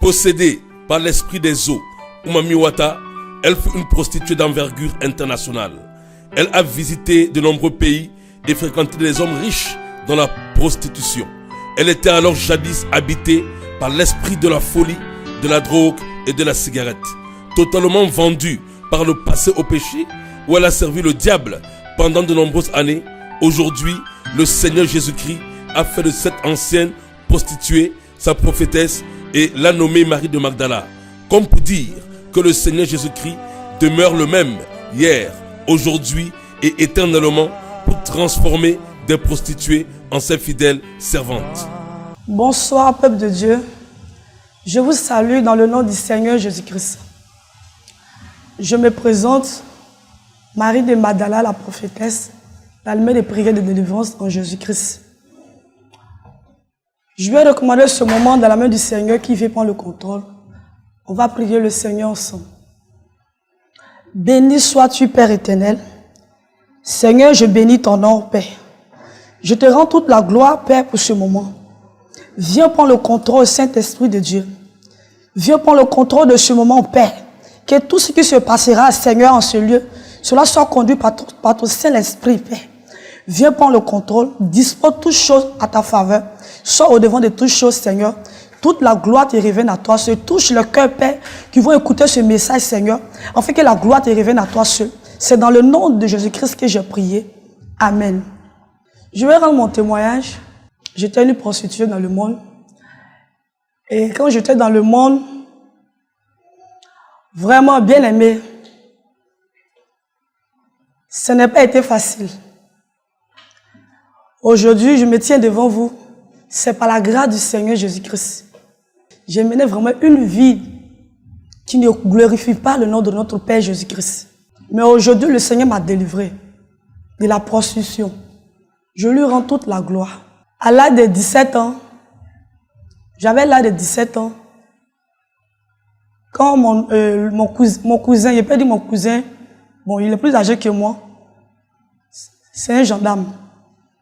Possédée par l'esprit des eaux, Umami Wata, elle fut une prostituée d'envergure internationale. Elle a visité de nombreux pays et fréquenté des hommes riches dans la prostitution. Elle était alors jadis habitée par l'esprit de la folie, de la drogue et de la cigarette. Totalement vendue par le passé au péché, où elle a servi le diable pendant de nombreuses années, aujourd'hui, le Seigneur Jésus-Christ a fait de cette ancienne prostituée sa prophétesse et l'a nommée Marie de Magdala. Comme pour dire que le Seigneur Jésus-Christ demeure le même hier, aujourd'hui et éternellement pour transformer des prostituées en ses fidèles servantes. Bonsoir, peuple de Dieu. Je vous salue dans le nom du Seigneur Jésus-Christ. Je me présente, Marie de Magdala, la prophétesse, l'almée des prières de délivrance en Jésus-Christ. Je vais recommander ce moment dans la main du Seigneur qui veut prendre le contrôle. On va prier le Seigneur ensemble. Béni sois-tu, Père éternel. Seigneur, je bénis ton nom, Père. Je te rends toute la gloire, Père, pour ce moment. Viens prendre le contrôle, Saint-Esprit de Dieu. Viens prendre le contrôle de ce moment, Père. Que tout ce qui se passera, Seigneur, en ce lieu, cela soit conduit par ton Saint-Esprit, Père. Viens prendre le contrôle, dispose toutes choses à ta faveur. Sois au devant de toutes choses, Seigneur. Toute la gloire te revienne à toi seul. Touche le cœur, Père, qui vont écouter ce message, Seigneur, afin que la gloire te revienne à toi seul. C'est dans le nom de Jésus-Christ que j'ai prié. Amen. Je vais rendre mon témoignage. J'étais une prostituée dans le monde. Et quand j'étais dans le monde, vraiment bien aimé, ce n'a pas été facile. Aujourd'hui, je me tiens devant vous. C'est par la grâce du Seigneur Jésus-Christ. J'ai mené vraiment une vie qui ne glorifie pas le nom de notre Père Jésus-Christ. Mais aujourd'hui, le Seigneur m'a délivré de la prostitution. Je lui rends toute la gloire. À l'âge de 17 ans, j'avais l'âge de 17 ans, quand mon cousin, il peut dire mon cousin, bon, il est plus âgé que moi, c'est un gendarme.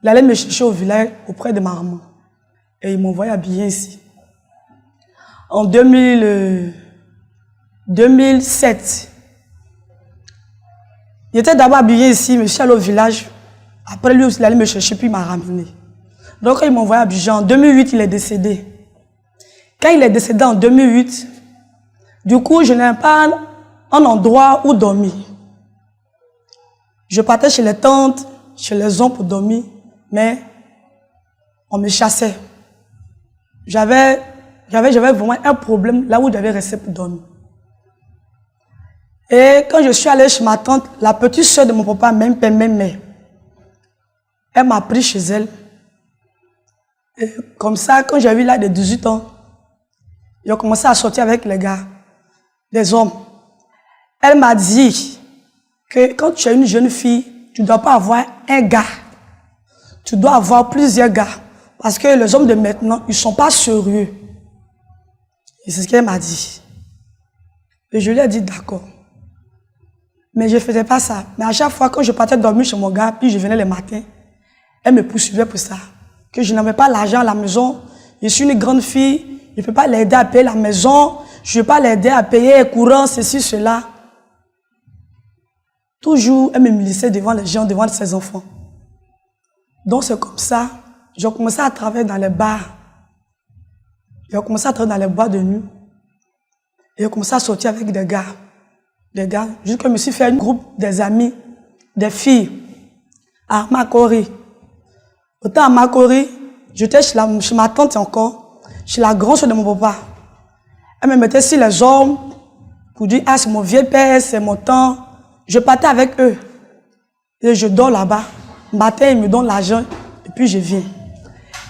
Il allait me chercher au village auprès de ma maman. Et il m'envoyait habiller ici. En 2007, il était d'abord habillé ici, mais je suis allé au village. Après lui aussi, il allait me chercher, puis il m'a ramené. Donc il m'envoyait à Abidjan. En 2008, il est décédé. Quand il est décédé en 2008, du coup, je n'avais pas un endroit où dormir. Je partais chez les tantes, chez les oncles pour dormir, mais on me chassait. J'avais vraiment un problème là où je devais rester pour dormir. Et quand je suis allé chez ma tante, la petite soeur de mon papa, même père, même mère, elle m'a pris chez elle. Et comme ça, quand j'ai eu l'âge de 18 ans, j'ai commencé à sortir avec les gars, les hommes. Elle m'a dit que quand tu es une jeune fille, tu ne dois pas avoir un gars. Tu dois avoir plusieurs gars. Parce que les hommes de maintenant, ils ne sont pas sérieux. Et c'est ce qu'elle m'a dit. Et je lui ai dit d'accord. Mais je ne faisais pas ça. Mais à chaque fois, quand je partais dormir chez mon gars, puis je venais le matin, elle me poursuivait pour ça. Que je n'avais pas l'argent à la maison. Je suis une grande fille. Je ne peux pas l'aider à payer la maison. Je ne peux pas l'aider à payer les courants, ceci, cela. Toujours, elle me milissait devant les gens, devant ses enfants. Donc c'est comme ça. J'ai commencé à travailler dans les bars. J'ai commencé à travailler dans les boîtes de nuit. Et j'ai commencé à sortir avec des gars. Jusqu'à je me suis fait un groupe des amis, des filles, à Makori. Autant à Makori, j'étais chez ma tante encore, chez la grande soeur de mon papa. Elle me mettait sur les hommes pour dire, ah, c'est mon vieux père, c'est mon temps. Je partais avec eux. Et je dors là-bas. Le matin, ils me donnent l'argent et puis je viens.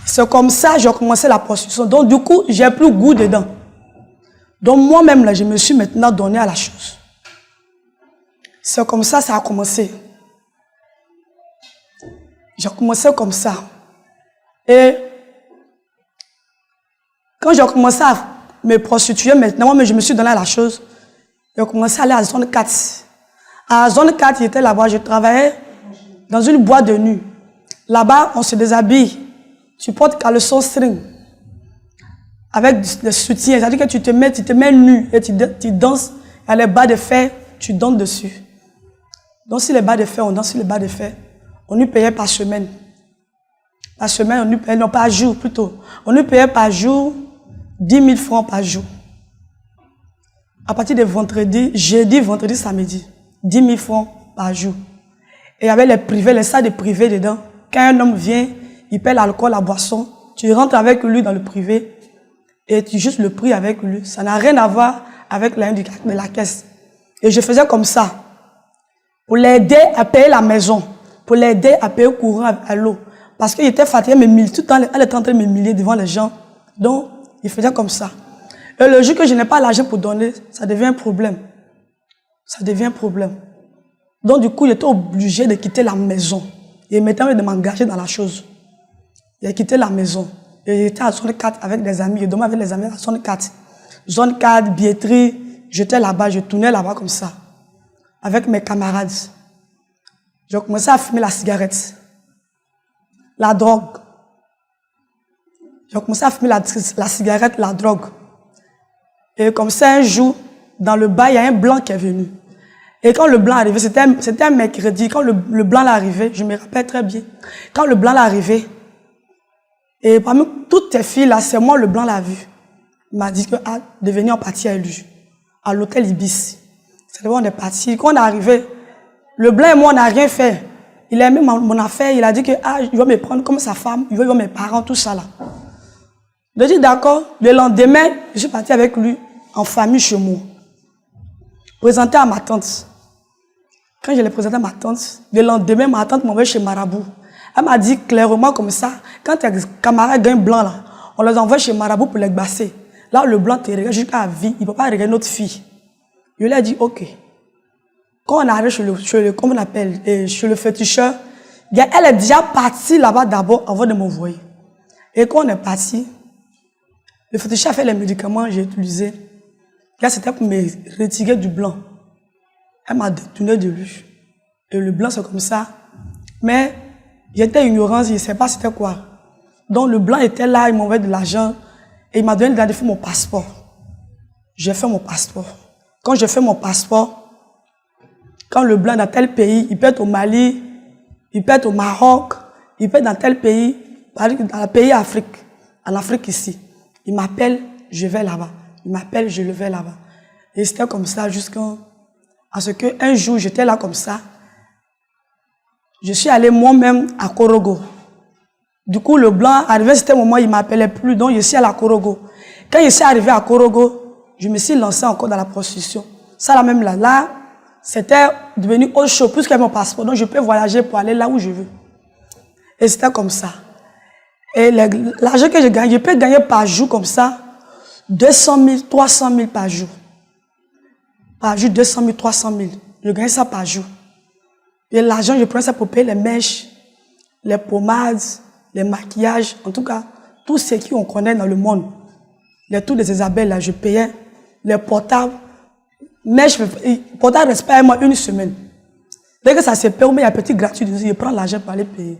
C'est comme ça que j'ai commencé la prostitution. Donc, du coup, j'ai plus goût dedans. Donc, moi-même, là, je me suis maintenant donné à la chose. C'est comme ça a commencé. J'ai commencé comme ça. Et quand j'ai commencé à me prostituer maintenant, moi, je me suis donné à la chose. J'ai commencé à aller à la zone 4. À la zone 4, j'étais là-bas, je travaillais dans une boîte de nuit. Là-bas, on se déshabille. Tu portes caleçon string. avec le soutien. C'est-à-dire que tu te mets nu et tu danses. Il y a les bas de fer, tu danses dessus. Donc si les bas de fer, on danse sur les bas de fer. On nous payait par semaine. Par semaine, on nous payait, non par jour plutôt. On nous payait par jour 10 000 francs par jour. À partir de vendredi, jeudi, vendredi, samedi. 10 000 francs par jour. Et il y avait les privés, les salles de privés dedans. Quand un homme vient, il paie l'alcool, la boisson. Tu rentres avec lui dans le privé et tu juste le prix avec lui. Ça n'a rien à voir avec la de la caisse. Et je faisais comme ça. Pour l'aider à payer la maison. Pour l'aider à payer le courant à l'eau. Parce qu'il était fatigué, tout le temps, elle était en train de m'humilier devant les gens. Donc, il faisait comme ça. Et le jour que je n'ai pas l'argent pour donner, ça devient un problème. Ça devient un problème. Donc, du coup, j'étais obligé de quitter la maison. Et maintenant, de m'engager dans la chose. J'ai quitté la maison. Et j'étais à zone 4 avec des amis. Je dormais avec les amis à zone 4. Zone 4, billetterie. J'étais là-bas, je tournais là-bas comme ça. Avec mes camarades. J'ai commencé à fumer la cigarette. La drogue. J'ai commencé à fumer la cigarette, la drogue. Et comme ça, un jour, dans le bar, il y a un blanc qui est venu. Et quand le blanc est arrivé, c'était un mercredi, quand le blanc est arrivé, je me rappelle très bien, quand le blanc est arrivé, et parmi toutes tes filles là, c'est moi le blanc l'a vu. Il m'a dit que de venir en partie à lui, à l'hôtel Ibis. C'est là où on est parti. Quand on est arrivé, le blanc et moi, on n'a rien fait. Il a aimé mon affaire, il a dit que il va me prendre comme sa femme, il veut voir mes parents, tout ça là. Je dis d'accord, le lendemain, je suis parti avec lui en famille chez moi. Présenté à ma tante. Quand je l'ai présenté à ma tante, le lendemain, ma tante m'envoie chez Marabout. Elle m'a dit clairement comme ça, quand tes camarades gagnent blanc là, on les envoie chez Marabout pour les basser. Là, le blanc te regarde jusqu'à la vie, il ne peut pas regarder notre fille. Je lui ai dit, ok. Quand on arrive chez le féticheur, elle est déjà partie là-bas d'abord avant de m'envoyer. Et quand on est parti, le féticheur a fait les médicaments que j'ai utilisés. Là, c'était pour me retirer du blanc. Elle m'a détourné de lui. Et le blanc, c'est comme ça. Mais j'étais ignorant, je ne sais pas c'était quoi. Donc le blanc était là, il m'envoyait de l'argent. Et il m'a donné de faire mon passeport. J'ai fait mon passeport. Quand j'ai fait mon passeport, quand le blanc est dans tel pays, il peut être au Mali, il peut être au Maroc, il peut être dans tel pays, dans le pays Afrique, en Afrique ici. Il m'appelle, je vais là-bas. Il m'appelle, je le vais là-bas. Et c'était comme ça jusqu'à ce qu'un jour, j'étais là comme ça. Je suis allé moi-même à Korogo. Du coup, le blanc, arrivé c'était un moment, il ne m'appelait plus, donc je suis allé à Korogo. Quand je suis arrivé à Korogo, je me suis lancé encore dans la prostitution. Ça, là même là, c'était devenu autre chose, plus que mon passeport. Donc, je peux voyager pour aller là où je veux. Et c'était comme ça. Et l'argent que je gagne, je peux gagner par jour comme ça, 200 000, 300 000 par jour. Par jour, 200 000, 300 000. Je gagne ça par jour. Et l'argent, je prends ça pour payer les mèches, les pommades, les maquillages, en tout cas, tout ce qu'on connaît dans le monde. Les tours des Isabelles, là, je payais. Les portables. Mèches, portables restent pas moi une semaine. Dès que ça se paye, il y a un petit gratuit, je prends l'argent pour aller payer.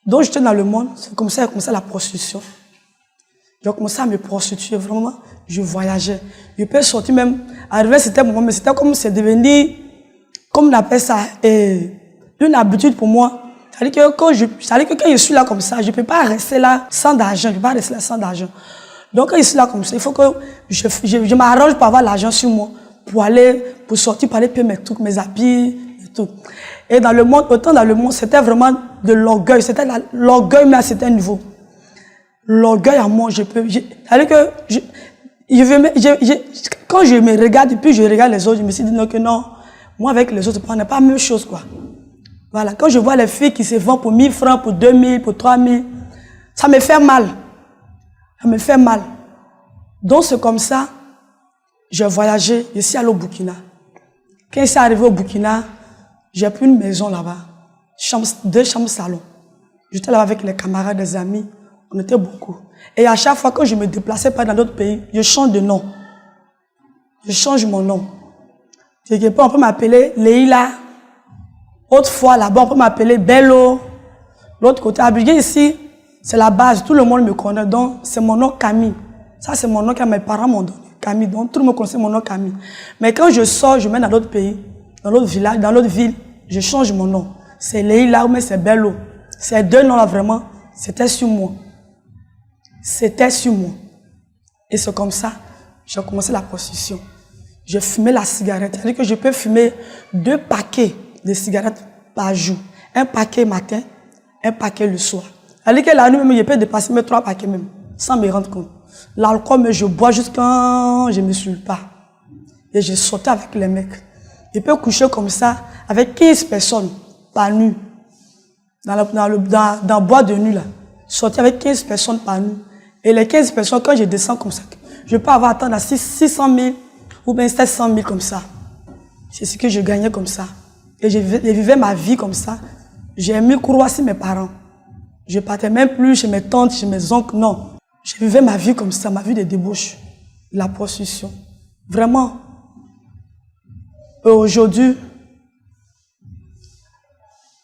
Donc, j'étais dans le monde, c'est comme ça la prostitution. J'ai commencé à me prostituer, vraiment, je voyageais. Je peux sortir même, arriver à certains moments, mais c'était comme c'est devenu, comme on appelle ça, une habitude pour moi. C'est-à-dire que quand je suis là comme ça, je ne peux pas rester là sans d'argent, je ne peux pas rester là sans d'argent. Donc quand je suis là comme ça, il faut que je m'arrange pour avoir l'argent sur moi, pour sortir, pour aller payer mes trucs, mes habits et tout. Et dans le monde, autant dans le monde, c'était vraiment de l'orgueil, c'était l'orgueil mais à un certain niveau. L'orgueil à moi, c'est-à-dire que quand je me regarde et puis je regarde les autres, je me suis dit non, que non, moi avec les autres, on n'est pas la même chose, quoi. Voilà, quand je vois les filles qui se vendent pour 1000 francs, pour 2000, pour 3000, ça me fait mal. Ça me fait mal. Donc c'est comme ça, j'ai voyagé, je suis allé au Burkina. Quand je suis arrivé au Burkina, j'ai pris une maison là-bas, 2 chambres salon. J'étais là avec les camarades, des amis, on était beaucoup. Et à chaque fois que je me déplaçais pas dans d'autres pays, je change de nom. Je change mon nom. Quelque part, on peut m'appeler Leïla. Autrefois, là-bas, on peut m'appeler Bello. L'autre côté, à Abidjan, ici, C'est la base, tout le monde me connaît. Donc, c'est mon nom Camille. Ça, c'est mon nom que mes parents m'ont donné. Camille. Donc, tout le monde connaît mon nom Camille. Mais quand je sors, je mets dans d'autres pays, dans l'autre village, dans l'autre ville, je change mon nom. C'est Leïla ou mais c'est Bello. Ces deux noms-là, vraiment, c'était sur moi. C'était sur moi. Et c'est comme ça, j'ai commencé la prostitution. Je fumais la cigarette. C'est-à-dire que je peux fumer 2 paquets de cigarettes par jour. Un paquet matin, un paquet le soir. C'est-à-dire que la nuit, même, je peux dépasser mes 3 paquets même, sans me rendre compte. L'alcool, je bois jusqu'à quand je ne me saoule pas. Et je sortais avec les mecs. Je peux coucher comme ça, avec 15 personnes par nuit. Dans le bois de nuit, là. Sortir avec 15 personnes par nuit. Et les 15 personnes, quand je descends comme ça, je peux avoir atteint à 600 000 ou bien 700 000 comme ça. C'est ce que je gagnais comme ça. Et je vivais ma vie comme ça. J'ai mis croix sur mes parents. Je partais même plus chez mes tantes, chez mes oncles, non. Je vivais ma vie comme ça, ma vie de débauche, la prostitution. Vraiment. Et aujourd'hui,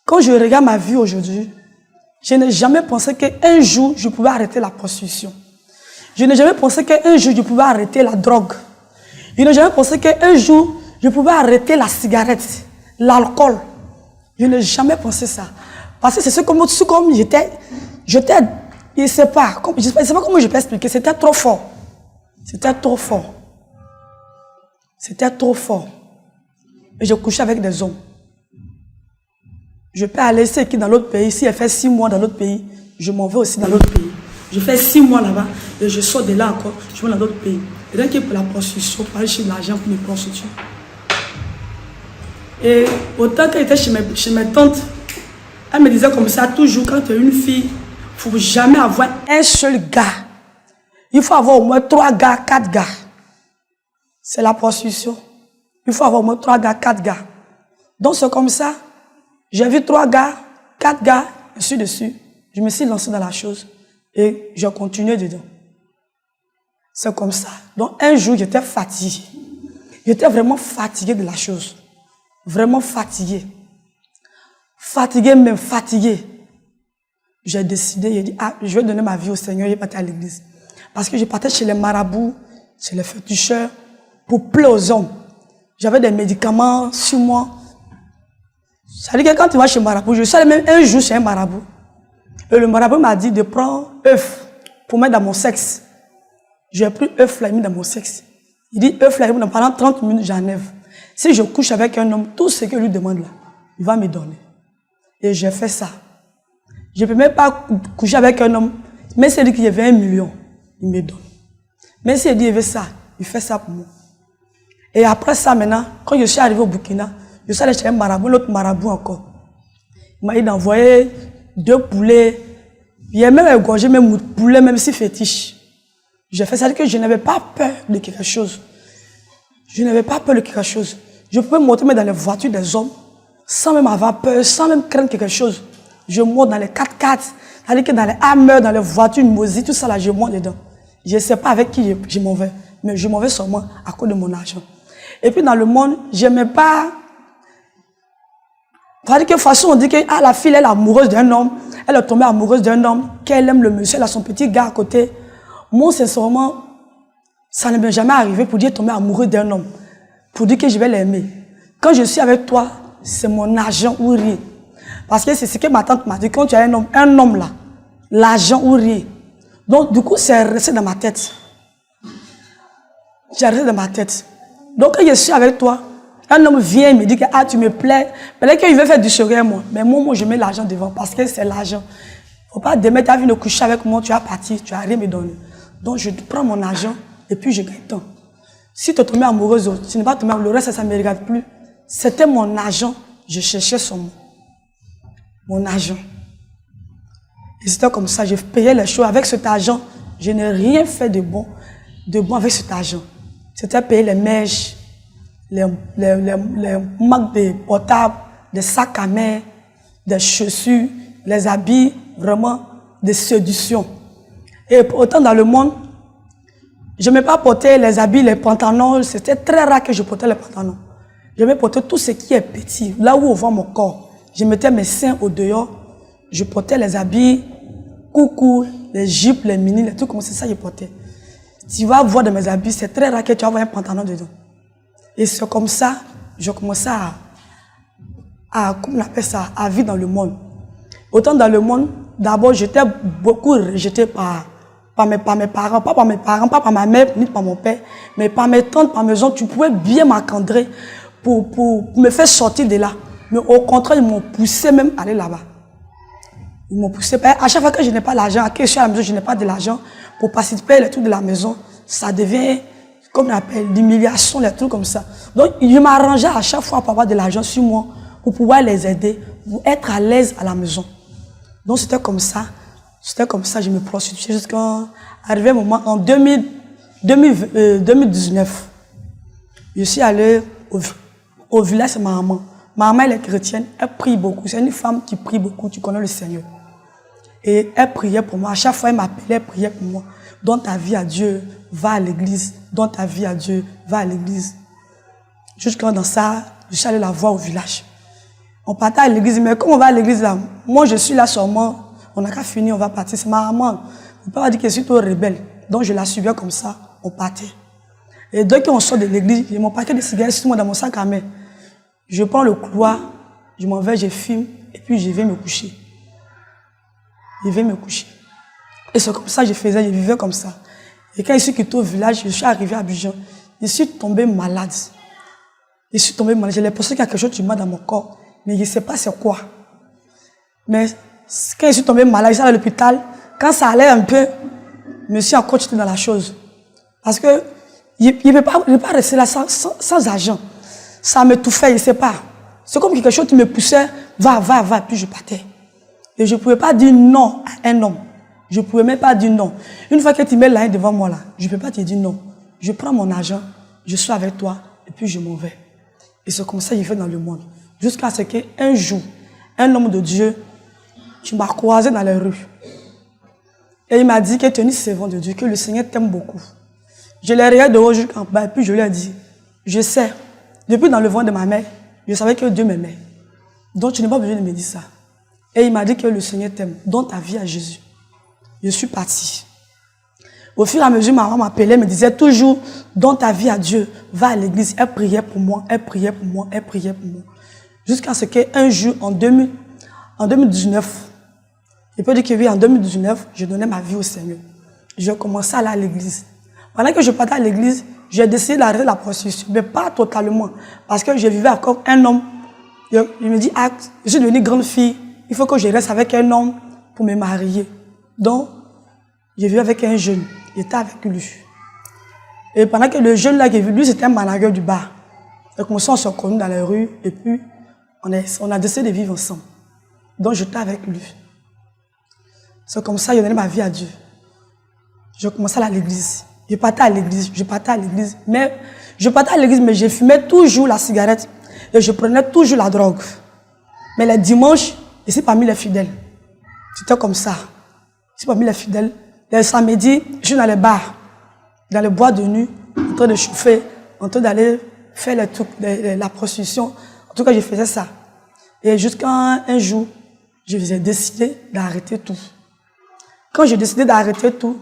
quand je regarde ma vie aujourd'hui, je n'ai jamais pensé qu'un jour, je pouvais arrêter la prostitution. Je n'ai jamais pensé qu'un jour, je pouvais arrêter la drogue. Je n'ai jamais pensé qu'un jour, je pouvais arrêter la cigarette, l'alcool. Je n'ai jamais pensé ça. Parce que c'est comme j'étais, je ne sais pas comment je peux expliquer, c'était trop fort. C'était trop fort. C'était trop fort. Et je couchais avec des hommes. Je peux aller ici dans l'autre pays. Si elle fait 6 mois dans l'autre pays, je m'en vais aussi dans l'autre pays. Je fais 6 mois là-bas et je sors de là encore, je vais dans d'autres pays. Et donc, pour la prostitution, pour aller chercher de l'argent pour me prostituer. Et autant qu'elle était chez mes tantes, elle me disait comme ça, toujours quand tu es une fille, il ne faut jamais avoir un seul gars. Il faut avoir au moins 3 gars, 4 gars. C'est la prostitution. Il faut avoir au moins 3 gars, 4 gars. Donc c'est comme ça. J'ai vu 3 gars, 4 gars, je suis dessus. Je me suis lancé dans la chose et j'ai continué dedans. C'est comme ça. Donc un jour, j'étais fatigué. J'étais vraiment fatigué de la chose. Vraiment fatigué. Fatigué, même fatigué. J'ai décidé, j'ai dit, je vais donner ma vie au Seigneur, je vais partir à l'église. Parce que je partais chez les marabouts, chez les féticheurs, pour plaire aux hommes. J'avais des médicaments sur moi. Ça veut dire que quand tu vas chez le marabout, je suis allé même un jour chez un marabout. Et le marabout m'a dit de prendre œuf pour mettre dans mon sexe. J'ai pris œuf là, mis dans mon sexe. Il dit œuf là, pendant 30 minutes, j'enlève. Si je couche avec un homme, tout ce que lui demande là, il va me donner. Et j'ai fait ça. Je ne peux même pas coucher avec un homme. Mais s'il dit qu'il y avait 1 million, il me donne. Mais s'il dit qu'il y avait ça, il fait ça pour moi. Et après ça, maintenant, quand je suis arrivé au Burkina, je suis allé chez un marabout, l'autre marabout encore. Il m'a dit d'envoyer 2 poulets. Il a même égorgé même poulet, même si fétiche. J'ai fait ça que je n'avais pas peur de quelque chose. Je n'avais pas peur de quelque chose. Je pouvais monter dans les voitures des hommes, sans même avoir peur, sans même craindre quelque chose. Je monte dans les 4x4, c'est-à-dire que dans les Hammer, dans les voitures, Mosi, tout ça là, je monte dedans. Je ne sais pas avec qui je m'en vais, mais je m'en vais seulement à cause de mon argent. Et puis dans le monde, je n'aimais pas. C'est-à-dire que de toute façon, on dit que la fille, elle est amoureuse d'un homme, elle est tombée amoureuse d'un homme, qu'elle aime le monsieur, elle a son petit gars à côté. Moi, sincèrement, ça ne m'est jamais arrivé pour dire tomber amoureux d'un homme, pour dire que je vais l'aimer. Quand je suis avec toi, c'est mon argent ou rien. Parce que c'est ce que ma tante m'a dit, quand tu as un homme là, l'argent ou rien. Donc du coup, c'est resté dans ma tête. J'ai resté dans ma tête. Donc quand je suis avec toi, un homme vient et me dit que tu me plais. Peut-être qu'il veut faire du sourire moi. Mais moi, je mets l'argent devant parce que c'est l'argent. Il ne faut pas demain, tu as vu de coucher avec moi, tu as parti, tu n'as rien me donné. Donc je prends mon argent et puis je gagne temps. Si tu es tombé amoureuse, tu n'es pas tombé amoureuse, le reste, ça ne me regarde plus. C'était mon argent, je cherchais mon argent. Et c'était comme ça, je payais les choses. Avec cet argent, je n'ai rien fait de bon avec cet argent. C'était payer les mèches, les marques de portables, des sacs à main, des chaussures, les habits, vraiment des séductions. Et autant dans le monde, je n'aimais pas porter les habits, les pantalons. C'était très rare que je portais les pantalons. J'aimais porter tout ce qui est petit, là où on voit mon corps. Je mettais mes seins au dehors, je portais les habits coucou, les jupes, les mini, les trucs comme ça, je portais. Tu vas voir dans mes habits, c'est très rare que tu vas voir un pantalon dedans. Et c'est comme ça, je commençais comment on appelle ça, à vivre dans le monde. Autant dans le monde, d'abord, j'étais beaucoup rejeté par mes parents, pas par mes parents, pas par ma mère, ni par mon père, mais par mes tantes, par mes oncles. Tu pouvais bien m'encadrer pour me faire sortir de là. Mais au contraire, ils m'ont poussé même à aller là-bas. Ils m'ont poussé. À chaque fois que je n'ai pas l'argent, que je suis à la maison, je n'ai pas de l'argent pour participer à les trucs de la maison, ça devient, comme on appelle, l'humiliation, les trucs comme ça. Donc, je m'arrangeais à chaque fois pour avoir de l'argent sur moi, pour pouvoir les aider, pour être à l'aise à la maison. Donc, c'était comme ça, je me prostituais jusqu'à arriver un moment, en 2019, je suis allé au village de ma maman. Ma maman, elle est chrétienne, elle prie beaucoup. C'est une femme qui prie beaucoup, tu connais le Seigneur. Et elle priait pour moi. À chaque fois, elle m'appelait, elle priait pour moi. Donne ta vie à Dieu, va à l'église. Donne ta vie à Dieu, va à l'église. Jusqu'à dans ça, je suis allé la voir au village. On partait à l'église, mais comme on va à l'église là, moi je suis là seulement, on n'a qu'à finir, on va partir. C'est ma maman. On ne peut pas dire que je suis trop rebelle. Donc je la suivais comme ça, on partait. Et dès qu'on sort de l'église, j'ai mon paquet de cigarettes sur moi dans mon sac à main. Je prends le couloir, je m'en vais, je fume, et puis je vais me coucher. Je vais me coucher. Et c'est comme ça que je faisais, je vivais comme ça. Et quand je suis quitté au village, je suis arrivé à Abidjan, je suis tombé malade. J'ai l'impression qu'il y a quelque chose qui m'a dans mon corps, mais je ne sais pas c'est quoi. Mais quand je suis tombé malade, je suis à l'hôpital, quand ça allait un peu, je me suis encore jeté dans la chose. Parce que je ne peux pas rester là sans argent. Ça m'étouffait, je ne sais pas. C'est comme quelque chose qui me poussait, va, puis je partais. Et je ne pouvais pas dire non à un homme. Je ne pouvais même pas dire non. Une fois que tu mets la haine devant moi là, je ne peux pas te dire non. Je prends mon argent, je suis avec toi, et puis je m'en vais. Et c'est comme ça que je fais dans le monde. Jusqu'à ce qu'un jour, un homme de Dieu, tu m'as croisé dans les rues. Et il m'a dit que tu es une servante de Dieu, que le Seigneur t'aime beaucoup. Je l'ai regardé de haut jusqu'en bas, et puis je lui ai dit, je sais. Depuis dans le ventre de ma mère, je savais que Dieu m'aimait. Donc tu n'as pas besoin de me dire ça. Et il m'a dit que le Seigneur t'aime. Donne ta vie à Jésus. Je suis parti. Au fur et à mesure, ma maman m'appelait, me disait toujours, donne ta vie à Dieu. Va à l'église. Elle priait pour moi, elle priait pour moi, elle priait pour moi. Jusqu'à ce qu'un jour, en 2019, je peux dire que oui, en 2019, je donnais ma vie au Seigneur. Je commençais à aller à l'église. Pendant que je partais à l'église, j'ai décidé d'arrêter la prostitution, mais pas totalement. Parce que je vivais avec un homme. Il me dit, ah, je suis devenue grande fille, il faut que je reste avec un homme pour me marier. Donc, je vivais avec un jeune. J'étais avec lui. Et pendant que le jeune là qui est venu, lui c'était un manager du bar. Et comme ça, on s'est connus dans les rues, et puis on a décidé de vivre ensemble. Donc, j'étais avec lui. C'est comme ça que j'ai donné ma vie à Dieu. Je commençais à l'église. Je partais à l'église, mais je fumais toujours la cigarette et je prenais toujours la drogue. Mais les dimanches, je suis parmi les fidèles. C'était comme ça. Je suis parmi les fidèles. Les samedis, je suis dans les bars, dans les boîtes de nuit, en train de chauffer, en train d'aller faire les trucs, la prostitution. En tout cas, je faisais ça. Et jusqu'à un jour, je décidé d'arrêter tout. Quand j'ai décidé d'arrêter tout,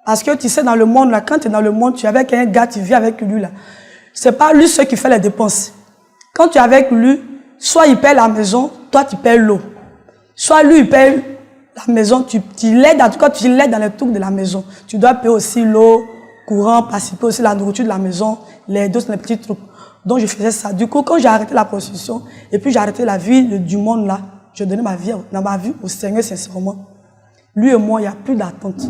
parce que tu sais, dans le monde, là, quand tu es dans le monde, tu es avec un gars, tu vis avec lui, là. C'est pas lui seul qui fait les dépenses. Quand tu es avec lui, soit il paye la maison, toi tu payes l'eau. Soit lui, il paye la maison, tu l'aides, en tout cas, tu l'aides dans les trucs de la maison. Tu dois payer aussi l'eau, courant, participer aussi la nourriture de la maison, les dos, les petits trucs. Donc, je faisais ça. Du coup, quand j'ai arrêté la prostitution, et puis j'ai arrêté la vie du monde, là, je donnais ma vie au Seigneur, sincèrement. Lui et moi, il n'y a plus d'attente.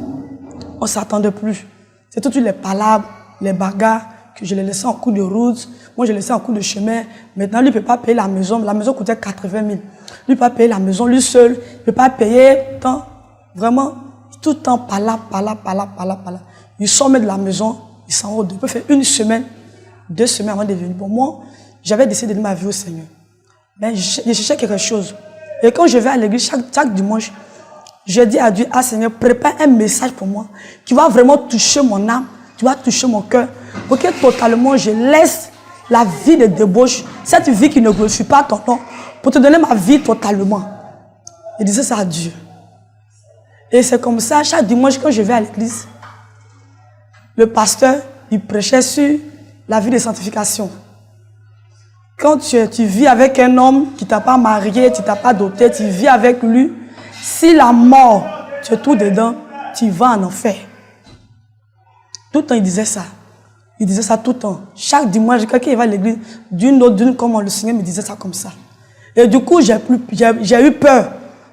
On ne s'attendait plus. C'est toutes les palabres, les bagarres que je les laissais en cours de route. Moi, je les laissais en cours de chemin. Maintenant, lui ne peut pas payer la maison. La maison coûtait 80 000. Lui ne peut pas payer la maison, lui seul. Il ne peut pas payer tant. Vraiment, tout le temps, palabre. Il sort de la maison, il s'en va. Il peut faire une semaine, 2 semaines avant de venir. Pour moi, j'avais décidé de donner ma vie au Seigneur. Mais je cherchais quelque chose. Et quand je vais à l'église chaque dimanche, je dis à Dieu, ah Seigneur, prépare un message pour moi qui va vraiment toucher mon âme, qui va toucher mon cœur, pour que totalement je laisse la vie de débauche, cette vie qui ne glorifie pas ton nom, pour te donner ma vie totalement. Je disais ça à Dieu. Et c'est comme ça, chaque dimanche quand je vais à l'église, le pasteur, il prêchait sur la vie de sanctification. Quand tu vis avec un homme qui ne t'a pas marié, tu ne t'as pas doté, tu vis avec lui, si la mort te trouve dedans, tu vas en enfer. Tout le temps, il disait ça. Il disait ça tout le temps. Chaque dimanche, quand il va à l'église, d'une, comme le Seigneur me disait ça comme ça. Et du coup, j'ai eu peur.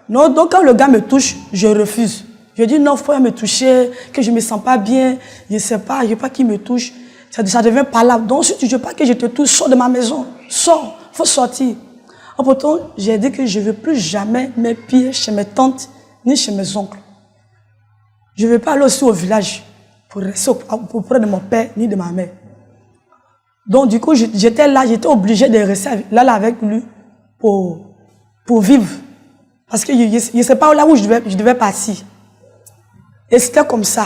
Non, donc quand le gars me touche, je refuse. Je dis non, il ne faut pas me toucher, que je ne me sens pas bien, je ne sais pas, je ne veux pas qu'il me touche. Ça devient palable. Donc si tu ne veux pas que je te touche, sors de ma maison. Sors, il faut sortir. Pourtant, j'ai dit que je ne veux plus jamais mes pieds chez mes tantes, ni chez mes oncles. Je ne veux pas aller aussi au village pour rester auprès de mon père, ni de ma mère. Donc du coup, j'étais là, j'étais obligé de rester là avec lui pour vivre. Parce que je ne sais pas là où je devais partir. Et c'était comme ça.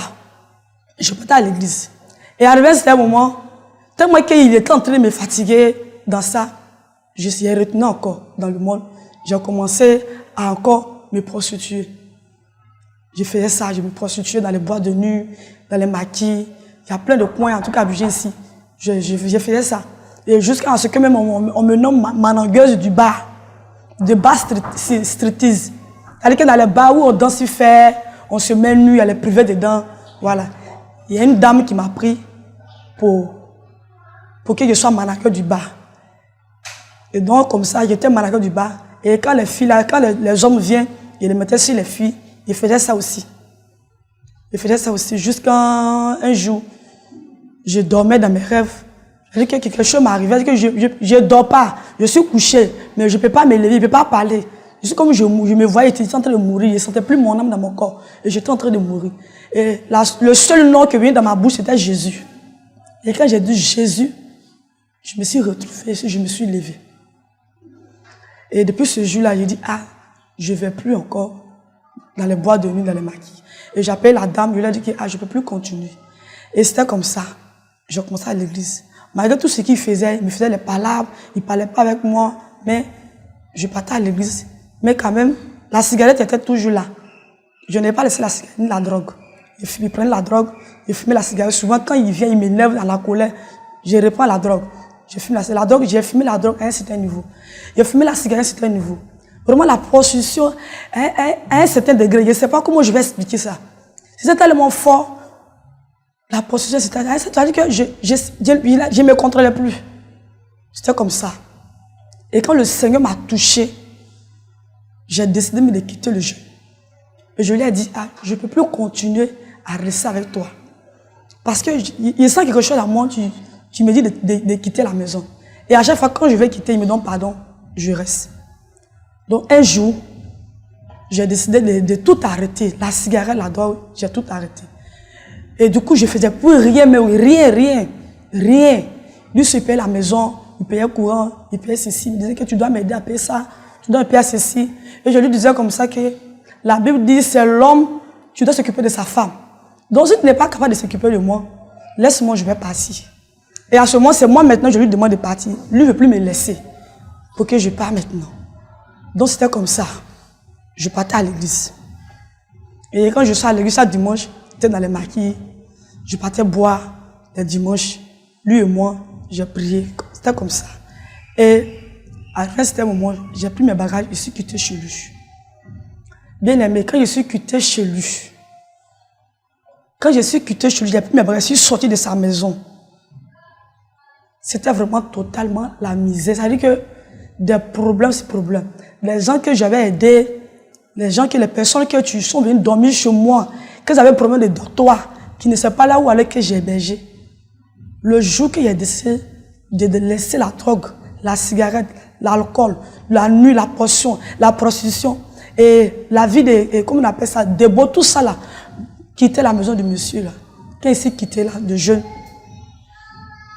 Je partais à l'église. Et arrivé à ce moment, tellement qu'il était en train de me fatiguer dans ça, je suis retenu encore dans le monde. J'ai commencé à encore me prostituer. Je faisais ça, je me prostituais dans les boîtes de nuit, dans les maquis. Il y a plein de coins, en tout cas, à bouger ici. Je faisais ça. Et jusqu'à ce que même on me nomme manangueuse du bar. De bar striptease. C'est-à-dire que dans les bars où on danse faire, on se met nu, elle est privée dedans. Voilà. Il y a une dame qui m'a pris pour que je sois mannequin du bar. Et donc, comme ça, j'étais mannequin du bar. Et quand les hommes viennent, ils les mettaient sur les filles. Ils faisaient ça aussi. Ils faisaient ça aussi. Jusqu'à un jour, je dormais dans mes rêves. C'est-à-dire que quelque chose m'arrivait, que je ne dors pas. Je suis couché, mais je ne peux pas me lever, je ne peux pas parler. Je suis comme je me voyais, j'étais en train de mourir. Je ne sentais plus mon âme dans mon corps. Et j'étais en train de mourir. Et le seul nom qui venait dans ma bouche, c'était Jésus. Et quand j'ai dit Jésus, je me suis retrouvé, je me suis levé. Et depuis ce jour-là, j'ai dit, je ne vais plus encore dans les bois de nuit, dans les maquis. Et j'appelle la dame, je lui ai dit que je ne peux plus continuer. Et c'était comme ça. J'ai commencé à l'église. Malgré tout ce qu'il faisait, il me faisait les palabres, il ne parlait pas avec moi, mais je partais à l'église. Mais quand même, la cigarette était toujours là. Je n'ai pas laissé la cigarette ni la drogue. Il prenait la drogue, il fumait la cigarette. Souvent, quand il vient, il m'énerve dans la colère. Je reprends la drogue. Je fume la drogue, j'ai fumé la drogue à un certain niveau. J'ai fumé la cigarette à un certain niveau. Vraiment, la prostitution à un certain degré. Je ne sais pas comment je vais expliquer ça. C'était tellement fort. La prostitution, c'est-à-dire que je ne me contrôlais plus. C'était comme ça. Et quand le Seigneur m'a touché, j'ai décidé de quitter le jeu. Et je lui ai dit, je ne peux plus continuer à rester avec toi. Parce que il sent quelque chose à moi, tu me dis de quitter la maison. Et à chaque fois, quand je vais quitter, il me donne pardon, je reste. Donc un jour, j'ai décidé de tout arrêter. La cigarette, la drogue, j'ai tout arrêté. Et du coup, je faisais plus rien, mais rien. Lui, il payait la maison, il payait le courant, il payait ceci. Il me disait que tu dois m'aider à payer ça, tu dois payer ceci. Et je lui disais comme ça que la Bible dit, c'est l'homme, tu dois s'occuper de sa femme. Donc si tu n'es pas capable de s'occuper de moi, laisse-moi, je vais partir. Et à ce moment, c'est moi maintenant, je lui demande de partir. Lui ne veut plus me laisser pour que je parte maintenant. Donc c'était comme ça. Je partais à l'église. Et quand je suis à l'église, ça dimanche, j'étais dans les maquis. Je partais boire les dimanches. Lui et moi, j'ai prié. C'était comme ça. Et à un certain moment, j'ai pris mes bagages, je suis quitté chez lui. Bien aimé, quand je suis quitté chez lui, j'ai pris mes bagages, je suis sorti de sa maison. C'était vraiment totalement la misère. C'est-à-dire que des problèmes, c'est problème. Les gens que j'avais aidés, les personnes qui sont venues dormir chez moi, qu'ils avaient un problème de dortoir, qui ne savaient pas là où aller que j'ai hébergé. Le jour que j'ai décidé de laisser la drogue, la cigarette, l'alcool, la nuit, la potion, la prostitution et la vie comment on appelle ça, de beau, tout ça là, quitter la maison du monsieur là. Quand il s'est quitté là, de jeune,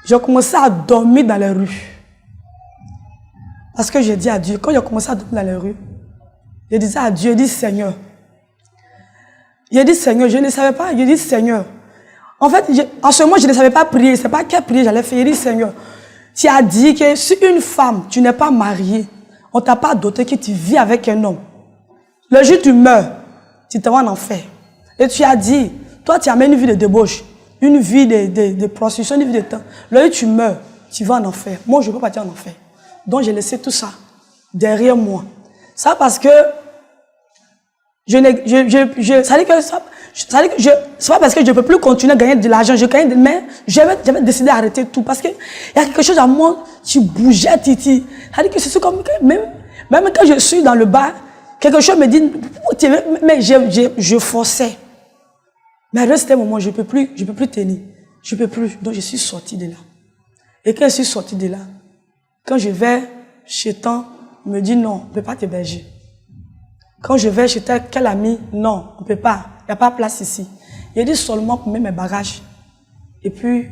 j'ai commencé à dormir dans les rues. Parce que j'ai dit à Dieu, quand j'ai commencé à dormir dans les rues, je disais à Dieu, je dis Seigneur. J'ai dit Seigneur, je ne savais pas, je dis Seigneur. En fait, en ce moment, je ne savais pas prier, je ne savais pas quelle prière j'allais faire. Je dis Seigneur, tu as dit que si une femme, tu n'es pas mariée, on ne t'a pas doté que tu vis avec un homme. Le jour où tu meurs, tu te vas en enfer. Et tu as dit, toi tu amènes une vie de débauche, une vie de prostitution, une vie de temps. Là où tu meurs, tu vas en enfer. Moi, je ne peux pas partir en enfer. Donc, j'ai laissé tout ça derrière moi. Ça parce que c'est pas parce que je ne peux plus continuer à gagner de l'argent, mais j'avais décidé d'arrêter tout parce qu'il y a quelque chose à moi, tu bougeais, Titi. C'est-à-dire que c'est comme même quand je suis dans le bar, quelque chose me dit, mais je forçais. Mais à un moment, je ne peux plus tenir. Je ne peux plus. Donc, je suis sortie de là. Et quand je suis sortie de là, quand je vais chez Tan, il me dit non, on ne peut pas t'héberger. Quand je vais chez quel ami, non, on ne peut pas. Il n'y a pas de place ici. Il a dit seulement pour mettre mes bagages. Et puis,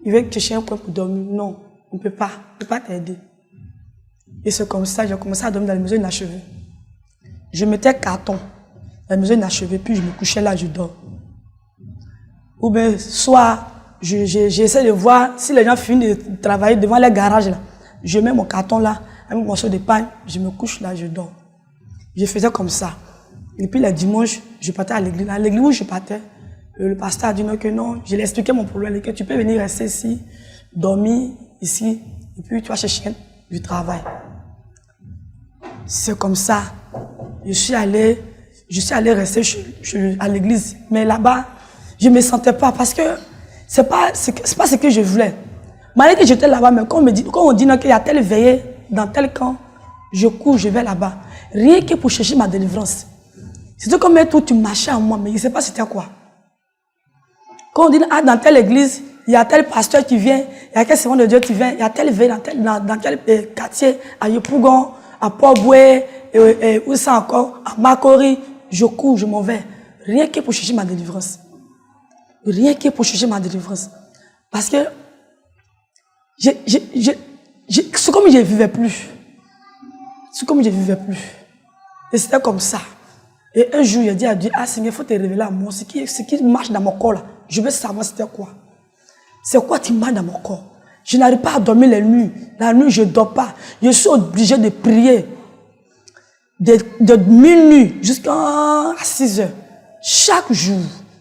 il veut chercher un coin pour dormir. Non, on ne peut pas. On ne peut pas t'aider. Et c'est comme ça, j'ai commencé à dormir dans les maisons inachevées. Je mettais carton dans les maisons inachevées, puis je me couchais là, je dors. Ou bien, soit, j'essaie de voir si les gens finissent de travailler devant les garages là. Je mets mon carton là, avec mon morceau de pain, je me couche là, je dors. Je faisais comme ça. Et puis le dimanche, je partais à l'église. À l'église où je partais, le pasteur a dit non, que non. Je lui ai expliqué mon problème, que tu peux venir rester ici, dormir ici, et puis tu vas chercher du travail. C'est comme ça. Je suis allé rester à l'église. Mais là-bas, je ne me sentais pas parce que ce n'est pas ce que je voulais. Malgré que j'étais là-bas, mais quand on dit qu'il y a telle veillée dans tel camp, je cours, je vais là-bas. Rien que pour chercher ma délivrance. C'était comme tout, tu marchais en moi, mais je ne sais pas c'était quoi. Quand on dit, ah, dans telle église, il y a tel pasteur qui vient, il y a quel servant de Dieu qui vient, il y a tel veille dans tel quartier, à Yopougon, à Port-Boué, où ça encore, à Makori, je cours, je m'en vais. Rien que pour chercher ma délivrance. Rien que pour chercher ma délivrance. Parce que c'est comme je ne vivais plus. C'est comme je ne vivais plus. Et c'était comme ça. Et un jour, il a dit à Dieu, ah Seigneur, il faut te révéler à moi. Ce qui marche dans mon corps là, je veux savoir c'était quoi. C'est quoi qui marche dans mon corps? Je n'arrive pas à dormir les nuits. La nuit, je ne dors pas. Je suis obligé de prier. De minuit jusqu'à 6 heures. Chaque jour.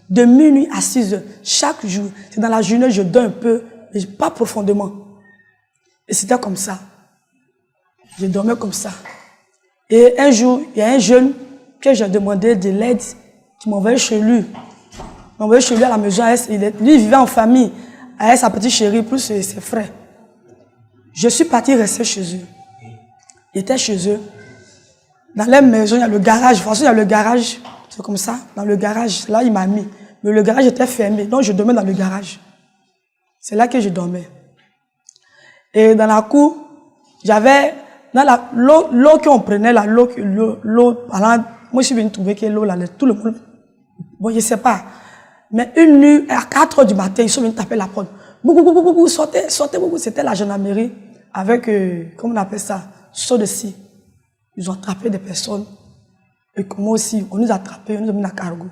De minuit à 6 heures. Chaque jour. C'est dans la journée, je dors un peu, mais pas profondément. Et c'était comme ça. Je dormais comme ça. Et un jour, il y a un jeune que j'ai demandé de l'aide, qui m'envoyait chez lui. Il m'envoyait chez lui à la maison. Lui, il vivait en famille, avec sa petite chérie, plus ses frères. Je suis parti rester chez eux. Il était chez eux. Dans leur maison, il y a le garage. De toute façon, il y a le garage. C'est comme ça. Dans le garage, là, il m'a mis. Mais le garage était fermé. Donc, je dormais dans le garage. C'est là que je dormais. Et dans la cour, j'avais... L'eau qu'on prenait, l'eau, moi je suis venu trouver que l'eau, tout le monde, bon je ne sais pas, mais une nuit, à 4 h du matin, ils sont venus taper la porte. Sortez, c'était la gendarmerie avec, comment on appelle ça, saut de scie. Ils ont attrapé des personnes, et moi aussi, on nous a attrapés, on nous a mis à cargo.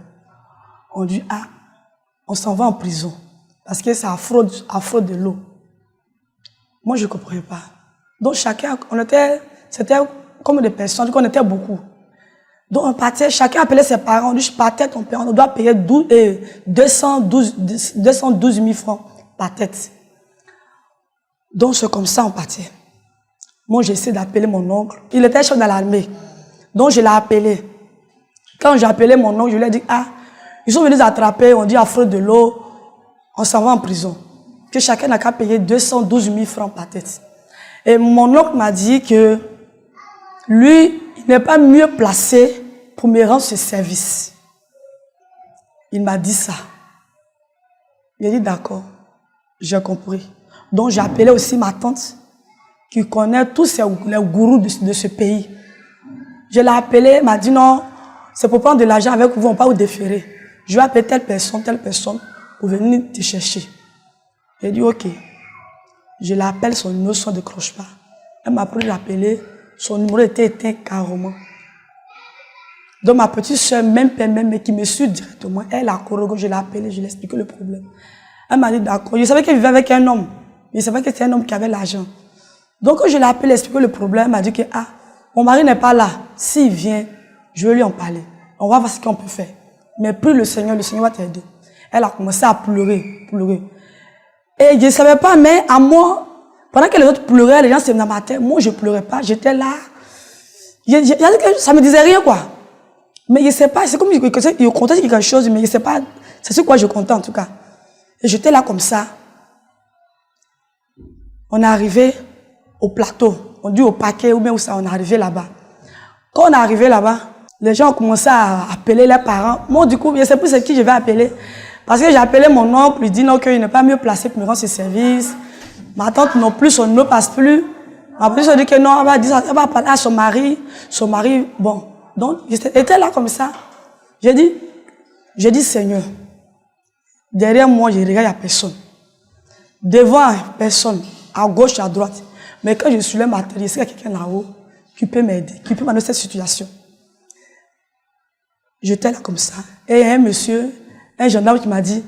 On dit, ah, on s'en va en prison, parce que c'est à fraude de l'eau. Moi je ne comprenais pas. Donc chacun, c'était comme des personnes, on était beaucoup. Donc on partait, chacun appelait ses parents, on dit, je partais ton père, on doit payer 212 000 francs par tête. Donc c'est comme ça on partait. Moi j'ai essayé d'appeler mon oncle, il était chef dans l'armée. Donc je l'ai appelé. Quand j'ai appelé mon oncle, je lui ai dit, ah, ils sont venus attraper, on dit à fraude de l'eau, on s'en va en prison. Que chacun n'a qu'à payer 212 000 francs par tête. Et mon oncle m'a dit que lui, il n'est pas mieux placé pour me rendre ce service. Il m'a dit ça. Il a dit d'accord, j'ai compris. Donc j'ai appelé aussi ma tante qui connaît tous les gourous de ce pays. Je l'ai appelé, elle m'a dit non, c'est pour prendre de l'argent avec vous, on ne va pas vous déférer. Je vais appeler telle personne pour venir te chercher. J'ai dit ok. Je l'appelle, son numéro ne décroche pas. Elle m'a pris l'appeler, son numéro était éteint carrément. Donc ma petite soeur, même qui me suit directement, elle a corrigé, je l'ai appelée, je lui ai expliqué le problème. Elle m'a dit d'accord. Je savais qu'elle vivait avec un homme, mais je savais que c'était un homme qui avait l'argent. Donc quand je l'ai appelé, expliqué le problème, elle m'a dit que ah, mon mari n'est pas là. S'il vient, je vais lui en parler. On va voir ce qu'on peut faire. Mais prie le Seigneur va t'aider. Elle a commencé à pleurer. Et je ne savais pas, mais à moi, pendant que les autres pleuraient, les gens se dans ma tête, moi je ne pleurais pas, j'étais là. Ça ne me disait rien, quoi. Mais je ne sais pas, c'est comme si je comptais quelque chose, mais je ne sais pas, c'est sur quoi je comptais en tout cas. Et j'étais là comme ça. On est arrivé au plateau, on dit au paquet, ou bien où ça, on est arrivé là-bas. Quand on est arrivé là-bas, les gens ont commencé à appeler leurs parents. Moi, du coup, je ne sais plus c'est qui je vais appeler. Parce que j'ai appelé mon oncle, il dit non, qu'il n'est pas mieux placé pour me rendre ce service. Ma tante non plus, son nom ne passe plus. Ma petite soeur dit que non, elle va parler à son mari. Son mari, bon. Donc, j'étais là comme ça. J'ai dit, Seigneur, derrière moi, je regarde, il n'y a personne. Devant, personne. À gauche, à droite. Mais quand je suis là, je sais qu'il y a quelqu'un là-haut qui peut m'aider, qui peut m'aider dans cette situation. J'étais là comme ça. Et un monsieur, un gendarme qui m'a dit,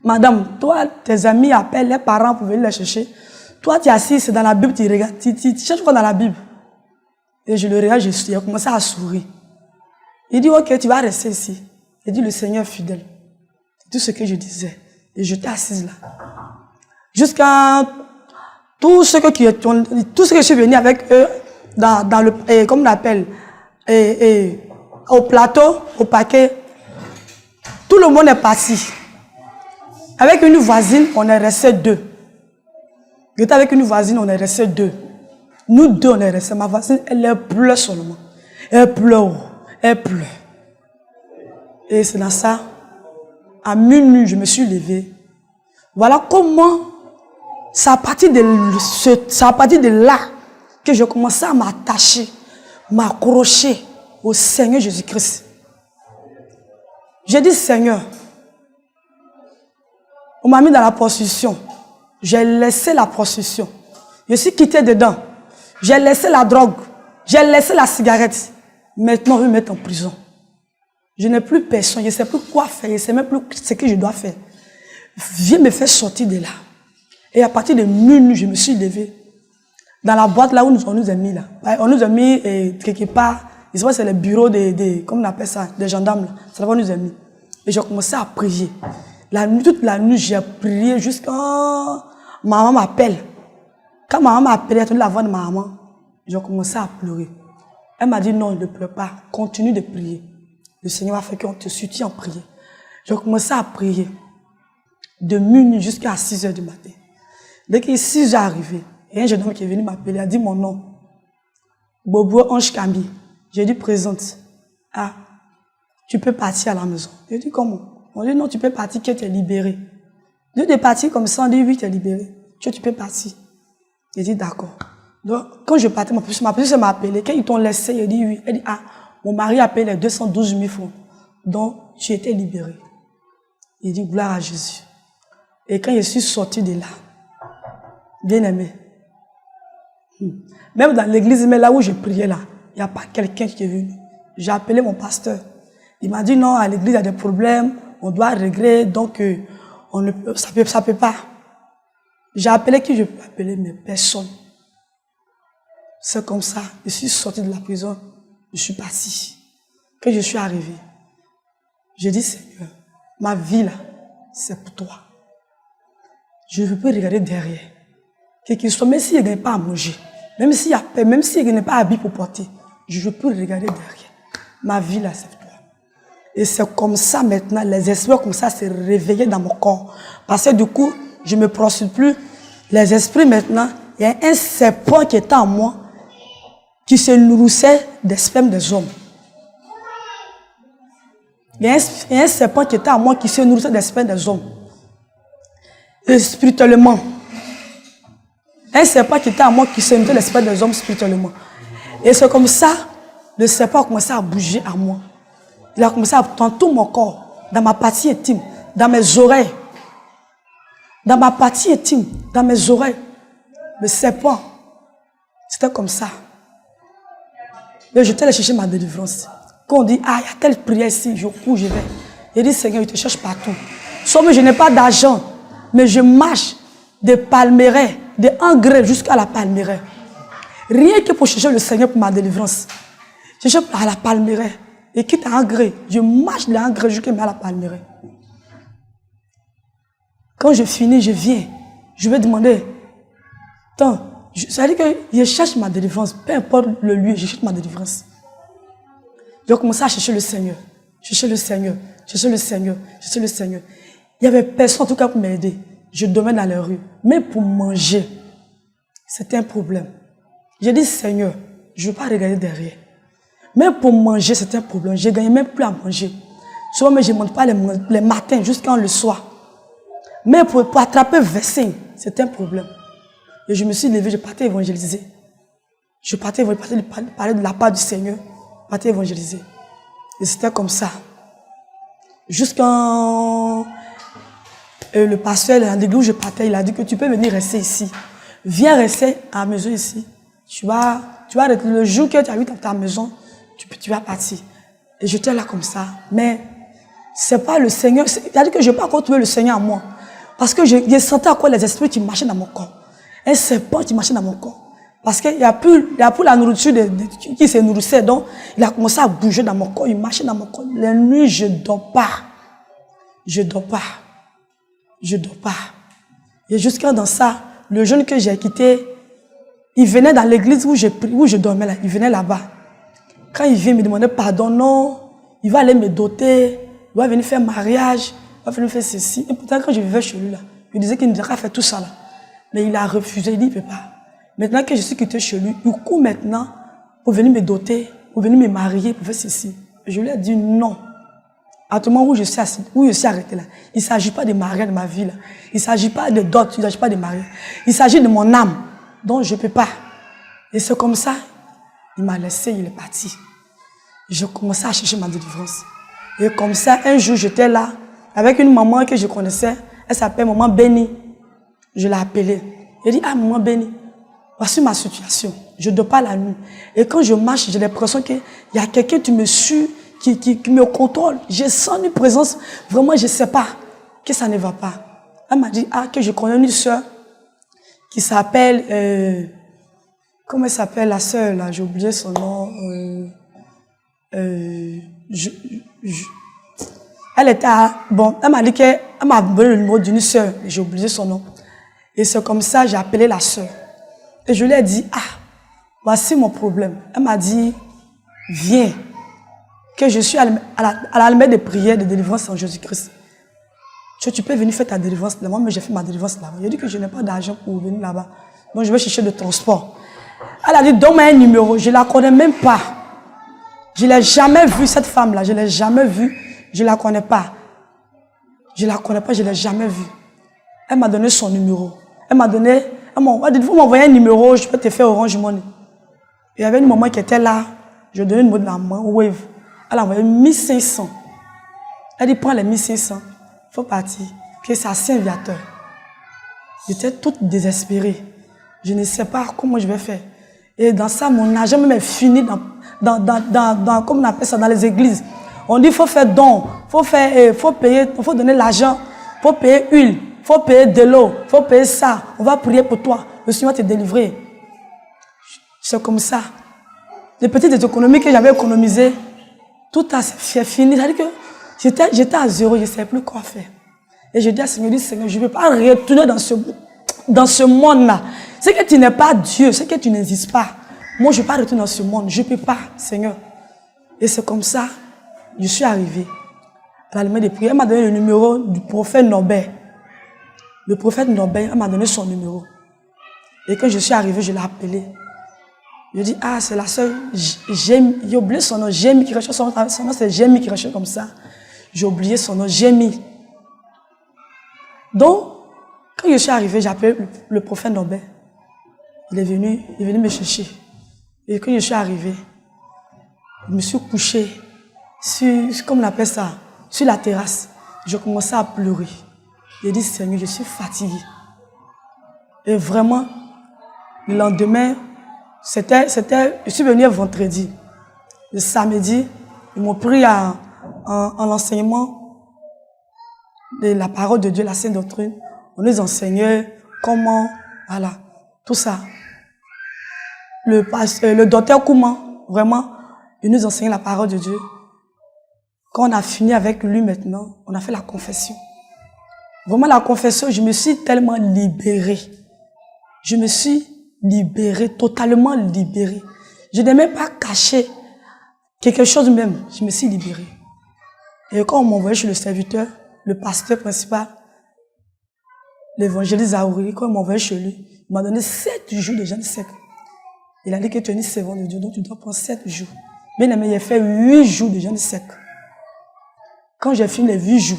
Madame, toi, tes amis appellent les parents pour venir les chercher. Toi, tu es assis, c'est dans la Bible, tu regardes, tu cherches quoi dans la Bible? Et je le regarde, il a commencé à sourire. Il dit, ok, tu vas rester ici. Il dit, le Seigneur est fidèle. C'est tout ce que je disais. Et j'étais assise là. Jusqu'à tout ce que je suis venu avec eux, dans le, comme on appelle, au plateau, au paquet, tout le monde est parti. Avec une voisine, on est resté deux. J'étais avec une voisine, on est resté deux. Nous deux, on est restés. Ma voisine, elle pleure seulement. Elle pleure. Et c'est dans ça, à minuit, je me suis levée. Voilà comment, c'est à partir de là que je commençais à m'attacher, m'accrocher au Seigneur Jésus-Christ. J'ai dit, Seigneur, on m'a mis dans la prostitution. J'ai laissé la prostitution. Je suis quitté dedans. J'ai laissé la drogue. J'ai laissé la cigarette. Maintenant, on veut me mettre en prison. Je n'ai plus personne. Je ne sais plus quoi faire. Je ne sais même plus ce que je dois faire. Viens me faire sortir de là. Et à partir de minuit, je me suis levée. Dans la boîte là où on nous a mis là. On nous a mis quelque part. Je sais pas, c'est le bureau comment on appelle ça, des gendarmes là. C'est là où on nous a mis. Et j'ai commencé à prier. Toute la nuit, j'ai prié jusqu'à maman m'appelle. Quand maman m'a appelé, j'ai entendu la voix de maman. J'ai commencé à pleurer. Elle m'a dit non, ne pleure pas. Continue de prier. Le Seigneur a fait qu'on te soutient en prière. J'ai commencé à prier. De minuit jusqu'à 6 h du matin. Dès que 6 h arrivé, il y a un jeune homme qui est venu m'appeler. Il a dit mon nom. Bobo Ange Kambi. J'ai dit présente. Ah, tu peux partir à la maison. J'ai dit comment? On dit non, tu peux partir, que tu es libéré. Je dis partir comme ça, on dit oui, tu es libéré. Tu peux partir. J'ai dit d'accord. Donc, quand je partais, ma petite m'a appelé. Quand ils t'ont laissé, il dit oui. Elle dit ah, mon mari a payé les 212 000 francs. Donc, tu étais libéré. Il dit gloire à Jésus. Et quand je suis sorti de là, bien aimé, même dans l'église, mais là où je priais là, il n'y a pas quelqu'un qui est venu. J'ai appelé mon pasteur. Il m'a dit non, à l'église il y a des problèmes, on doit régler, donc ça peut pas. J'ai appelé qui je peux appeler, mais personne. C'est comme ça, je suis sorti de la prison, je suis parti. Quand je suis arrivé, j'ai dit Seigneur, ma vie là, c'est pour toi. Je ne peux pas regarder derrière. Quelque chose, même s'il n'y a pas à manger, même s'il y a paix, même s'il n'y a pas à habit pour porter, je peux regarder derrière. Ma vie là, c'est pour toi. Et c'est comme ça maintenant, les esprits comme ça se réveillaient dans mon corps. Parce que du coup, je ne me prostitue plus. Les esprits maintenant, il y a un serpent qui était en moi, qui se nourrissait des spermes des hommes. Il y a un serpent qui était en moi, qui se nourrissait des spermes des hommes. Et spirituellement. Un serpent qui était en moi, qui se nourrissait des spermes des hommes spirituellement. Et c'est comme ça, le serpent a commencé à bouger à moi. Il a commencé à dans tout mon corps, dans ma partie intime, dans mes oreilles. Dans ma partie intime, dans mes oreilles. Le serpent, c'était comme ça. Et j'étais allé chercher ma délivrance. Quand on dit, ah, il y a telle prière ici, je cours, je vais. Il dit, Seigneur, il te cherche partout. Sauf que je n'ai pas d'argent, mais je marche de Palmeraie, de Engrais jusqu'à la Palmeraie. Rien que pour chercher le Seigneur pour ma délivrance. Je cherche à la Palmeraie. Et quitte à engrais, je marche dans l'engrais jusqu'à la Palmeraie. Quand je finis, je viens. Je vais demander. Attends, ça veut dire que je cherche ma délivrance. Peu importe le lieu, je cherche ma délivrance. Je commençais à chercher le Seigneur. Chercher le Seigneur. Chercher le Seigneur. Chercher le Seigneur. Il n'y avait personne en tout cas pour m'aider. Je dormais dans les rues. Mais pour manger, c'était un problème. J'ai dit, Seigneur, je ne veux pas regarder derrière. Mais pour manger, c'était un problème. Je ne gagnais même plus à manger. Souvent, je ne monte pas les matins jusqu'à le soir. Mais pour attraper verset, c'était un problème. Et je me suis levé, je partais évangéliser. Je partais parler de la part du Seigneur. Je partais évangéliser. Et c'était comme ça. Jusqu'à le pasteur à l'église où je partais, il a dit que tu peux venir rester ici. Viens rester à la maison ici. Tu vas le jour que tu habites dans ta maison, tu vas partir. Et j'étais là comme ça. Mais c'est pas le Seigneur. C'est-à-dire que je n'ai pas encore trouvé le Seigneur en moi. Parce que je sentais à quoi les esprits qui marchaient dans mon corps. Un serpent qui marchait dans mon corps. Parce qu'il n'y a plus la nourriture qui se nourrissait. Donc, il a commencé à bouger dans mon corps. Il marchait dans mon corps. La nuit, je ne dors pas. Je ne dors pas. Je ne dors pas. Et jusqu'à dans ça, le jeune que j'ai quitté, il venait dans l'église où je dormais là. Il venait là-bas. Quand il vient me demander pardon, non, il va aller me doter, il va venir faire mariage, il va venir faire ceci. Et pourtant, quand je vivais chez lui là, il disait qu'il ne devait pas faire tout ça là. Mais il a refusé, il dit, il ne peut pas. Maintenant que je suis quitté chez lui, il court maintenant pour venir me doter, pour venir me marier, pour faire ceci. Je lui ai dit non. À tout moment où je suis arrêté là, il ne s'agit pas de mariage de ma vie là. Il ne s'agit pas de dot, il ne s'agit pas de mariage. Il s'agit de mon âme. Donc je ne peux pas. Et c'est comme ça, il m'a laissé, il est parti. Je commençais à chercher ma délivrance. Et comme ça, un jour, j'étais là, avec une maman que je connaissais, elle s'appelle Maman Béni. Je l'ai appelée. Elle dit, ah, Maman Béni, voici ma situation. Je ne dors pas la nuit. Et quand je marche, j'ai l'impression qu'il y a quelqu'un qui me suit, qui me contrôle. Je sens une présence, vraiment, je ne sais pas, que ça ne va pas. Elle m'a dit, ah, que je connais une soeur qui s'appelle, comment elle s'appelle la soeur là, j'ai oublié son nom. Elle était bon, elle m'a dit qu'elle m'a donné le numéro d'une soeur, j'ai oublié son nom. Et c'est comme ça, j'ai appelé la soeur. Et je lui ai dit, ah, voici mon problème. Elle m'a dit, viens, que je suis à l'almette de prière de délivrance en Jésus-Christ. Tu peux venir faire ta délivrance là-bas, mais j'ai fait ma délivrance là-bas. Il a dit que je n'ai pas d'argent pour venir là-bas. Donc je vais chercher de transport. Elle a dit, donne-moi un numéro. Je ne la connais même pas. Je ne l'ai jamais vue, cette femme-là. Je ne l'ai jamais vue. Je ne la connais pas. Je ne la connais pas, je ne l'ai jamais vue. Elle m'a donné son numéro. Elle m'a donné, elle dit, vous m'envoyez un numéro, je peux te faire Orange Money. Il y avait une maman qui était là. Je lui ai donné le numéro de la main, Wave. Elle a envoyé 1500. Elle dit, prends les 1500. Il faut partir. Puis c'est assez aviateur. J'étais toute désespérée. Je ne sais pas comment je vais faire. Et dans ça, mon argent même est fini dans comment on appelle ça, dans les églises. On dit, il faut faire don, il faut payer, il faut donner l'argent, il faut payer huile, il faut payer de l'eau, il faut payer ça. On va prier pour toi. Le Seigneur va te délivrer. C'est comme ça. Les petites économies que j'avais économisées, tout a fini. C'est-à-dire que j'étais à zéro, je ne savais plus quoi faire. Et je dis à Seigneur, je ne veux pas retourner dans ce monde-là. C'est que tu n'es pas Dieu, c'est que tu n'existes pas. Moi, je ne veux pas retourner dans ce monde. Je ne peux pas, Seigneur. Et c'est comme ça, je suis arrivé à l'almette de prière. Elle m'a donné le numéro du prophète Norbert. Le prophète Norbert, elle m'a donné son numéro. Et quand je suis arrivé, je l'ai appelé. Je dis, ah, c'est la soeur, j'ai oublié son nom, Jémi qui recherche son nom, c'est Jémi qui recherche comme ça. J'ai oublié son nom, Jémi. Donc, quand je suis arrivé, j'ai appelé le prophète Norbert. Il est venu me chercher. Et quand je suis arrivé, je me suis couché sur, comme on appelle ça, sur la terrasse. Je commençais à pleurer. J'ai dit, Seigneur, je suis fatigué. Et vraiment, le lendemain, je suis venu vendredi. Le samedi, ils m'ont pris en enseignement de la parole de Dieu, la Sainte Doctrine. On nous enseignait comment, voilà, tout ça. Le docteur Kouman, vraiment, il nous enseignait la parole de Dieu. Quand on a fini avec lui maintenant, on a fait la confession. Vraiment la confession, je me suis tellement libérée. Je me suis libérée, totalement libérée. Je n'ai même pas caché quelque chose même. Je me suis libérée. Et quand on m'a envoyé chez le serviteur, le pasteur principal, l'évangéliste Zaouri, quand on m'a envoyé chez lui, il m'a donné 7 jours de jeûne sec. Il a dit que tu es une servante de Dieu, donc tu dois prendre 7 jours. Bien aimé, il a fait 8 jours de jeûne sec. Quand j'ai fini les 8 jours,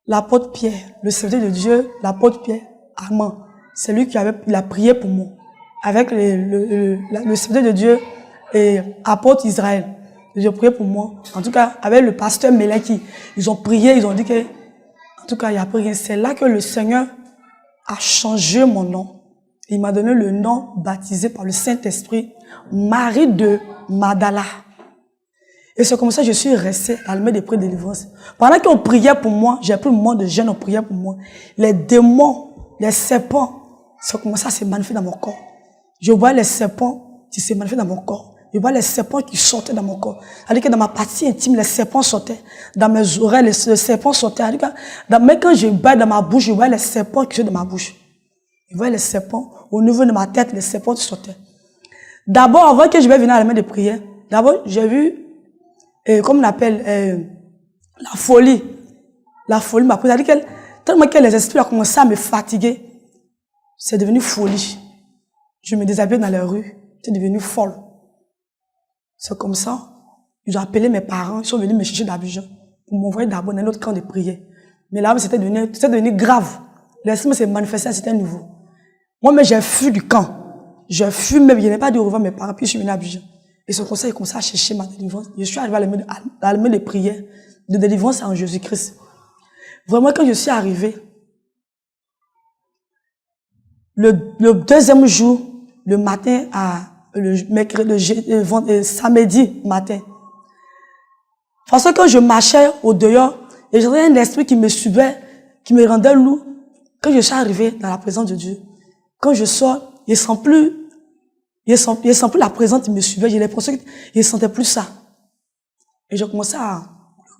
l'apôtre Pierre, le serviteur de Dieu, l'apôtre Pierre, Armand, c'est lui qui il a prié pour moi. Avec le serviteur de Dieu et apôtre Israël. Ils ont prié pour moi. En tout cas, avec le pasteur Meleki, ils ont prié, ils ont dit que, en tout cas, il n'y a plus rien. C'est là que le Seigneur a changé mon nom. Il m'a donné le nom baptisé par le Saint-Esprit, Marie de Magdala. Et c'est comme ça que je suis restée à l'almet des prix de délivrance. Pendant qu'on priait pour moi, j'ai pris le moment de jeûne, on priait pour moi. Les démons, les serpents, ça commençait à se manifester dans mon corps. Je vois les serpents qui se manifestaient dans mon corps. Je vois les serpents qui sortaient dans mon corps. C'est-à-dire que dans ma partie intime, les serpents sortaient. Dans mes oreilles, les serpents sortaient. Même quand je baille dans ma bouche, je vois les serpents qui sont dans ma bouche. Je vois les serpents au niveau de ma tête, les serpents qui sortaient. D'abord, avant que je vais venir à la main de prière, d'abord, j'ai vu, comme on appelle, la folie. La folie m'a pris. C'est-à-dire que tellement que les esprits ont commencé à me fatiguer, c'est devenu folie. Je me déshabillais dans les rues, c'est devenu folle. C'est comme ça, ils ont appelé mes parents, ils sont venus me chercher d'Abidjan pour m'envoyer d'abord dans un autre camp de prière. Mais là, c'était devenu grave. L'esprit s'est manifesté à un certain niveau. Moi, j'ai fui du camp. J'ai fui, même, je n'ai pas dit au revoir à mes parents, puis je suis venu à Abidjan. Et c'est comme ça, ils ont commencé à chercher ma délivrance. Je suis arrivé à la main de prière de délivrance en Jésus-Christ. Vraiment, quand je suis arrivé, le deuxième jour, le matin samedi matin. Parce que quand je marchais au dehors, et j'avais un esprit qui me suivait, qui me rendait lourd. Quand je suis arrivé dans la présence de Dieu, quand je sors, je ne sens plus la présence qui me suivait. J'ai l'impression que je ne sentais plus ça. Et j'ai commencé à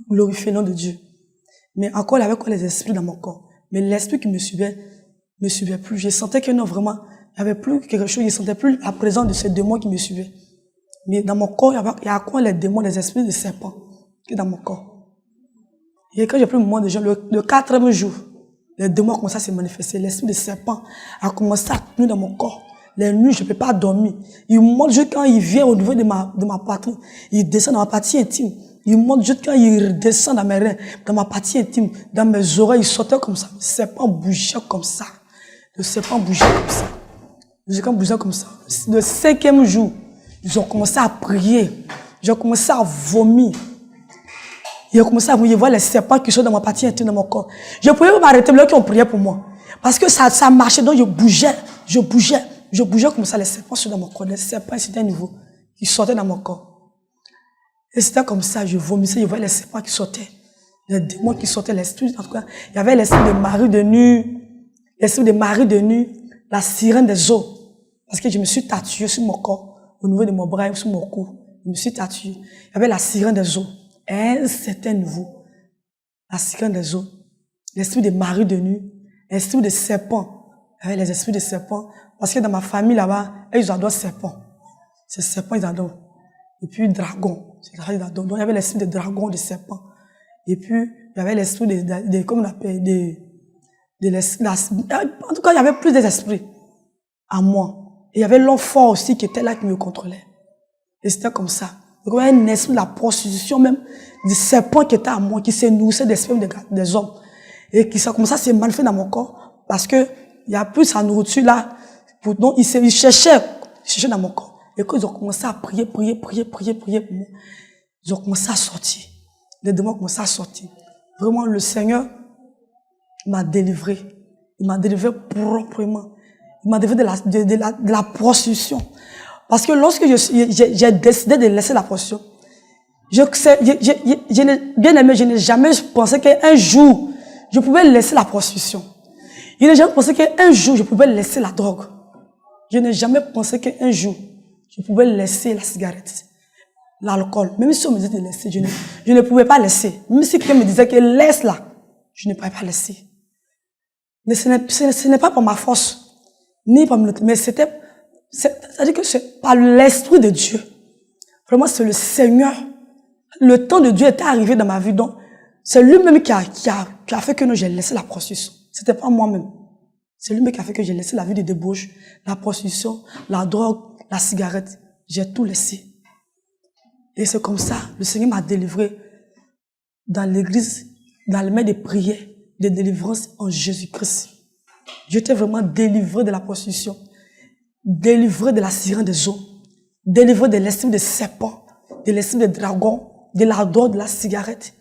glorifier le nom de Dieu. Mais encore, il y avait quoi les esprits dans mon corps. Mais l'esprit qui me suivait plus. Je sentais que non, vraiment, il n'y avait plus quelque chose, je ne sentais plus la présence de ces démons qui me suivaient. Mais dans mon corps, il y a quoi les démons, les esprits de serpent qui sont dans mon corps. Et quand j'ai pris le moment de jeûne, le 4e jour, les démons ont commencé à se manifester. L'esprit de serpent a commencé à tenir dans mon corps. Les nuits, je ne peux pas dormir. Il monte juste quand il vient au niveau de ma poitrine. Il descend dans ma partie intime. Il monte juste quand il descend dans mes reins, dans ma partie intime, dans mes oreilles. Il sautait comme ça. Le serpent bougeait comme ça. Le serpent bougeait comme ça. Le 5e jour, ils ont commencé à prier. Ils ont commencé à vomir. Ils ont commencé à vomir. Je vois les serpents qui sont dans ma partie intime, dans mon corps. Je ne pouvais pas m'arrêter, mais là, qui ont prié pour moi. Parce que ça marchait, donc je bougeais comme ça. Les serpents sont dans mon corps. Les serpents, c'était un niveau. Ils sortaient dans mon corps. Et c'était comme ça, je vomissais. Je voyais les serpents qui sortaient. Les démons qui sortaient, l'esprit. En tout cas, il y avait l'esprit de Marie de nu, la sirène des eaux. Parce que je me suis tatouée sur mon corps, au niveau de mon bras, sur mon cou. Je me suis tatouée. Il y avait la sirène des eaux. À un certain niveau. La sirène des eaux. L'esprit de Marie de nu. L'esprit de serpent. Il y avait les esprits de serpent. Parce que dans ma famille là-bas, ils adorent serpent. Ces serpents, ils adorent. Et puis dragon. Donc il y avait l'esprit de dragon, de serpent. Et puis, il y avait l'esprit de comment on appelle, en tout cas, il y avait plus d'esprits à moi. Et il y avait l'enfant aussi qui était là, qui me contrôlait. Et c'était comme ça. Donc, il y avait un esprit de la prostitution même, du serpent qui était à moi, qui s'est nourrissé des spermes des hommes. Et qui ça commençait à se manifester dans mon corps, parce que il y a plus sa nourriture là. Donc, il cherchait dans mon corps. Et quand ils ont commencé à prier pour moi, ils ont commencé à sortir. Les démons ont commencé à sortir. Vraiment, le Seigneur m'a délivré. Il m'a délivré proprement. Il m'a délivré de la prostitution. Parce que lorsque j'ai décidé de laisser la prostitution, bien aimé, je n'ai jamais pensé qu'un jour, je pouvais laisser la prostitution. Je n'ai jamais pensé qu'un jour, je pouvais laisser la drogue. Je n'ai jamais pensé qu'un jour, je pouvais laisser la cigarette. l'alcool. Même si on me disait de laisser, je ne pouvais pas laisser. Même si quelqu'un me disait que laisse là, je ne pouvais pas laisser. Mais ce n'est pas par ma force, ni par mon autre, mais c'est-à-dire que c'est par l'Esprit de Dieu. Vraiment, c'est le Seigneur. Le temps de Dieu était arrivé dans ma vie, donc c'est lui-même qui a fait que j'ai laissé la prostitution. C'était pas moi-même. C'est lui-même qui a fait que j'ai laissé la vie de débauche, la prostitution, la drogue, la cigarette. J'ai tout laissé. Et c'est comme ça, le Seigneur m'a délivré dans l'église, dans le main des prières, de délivrance en Jésus-Christ. J'étais vraiment délivré de la prostitution, délivré de la sirène des eaux, délivré de l'esprit de serpent, de l'esprit de dragon, de la drogue, de la cigarette.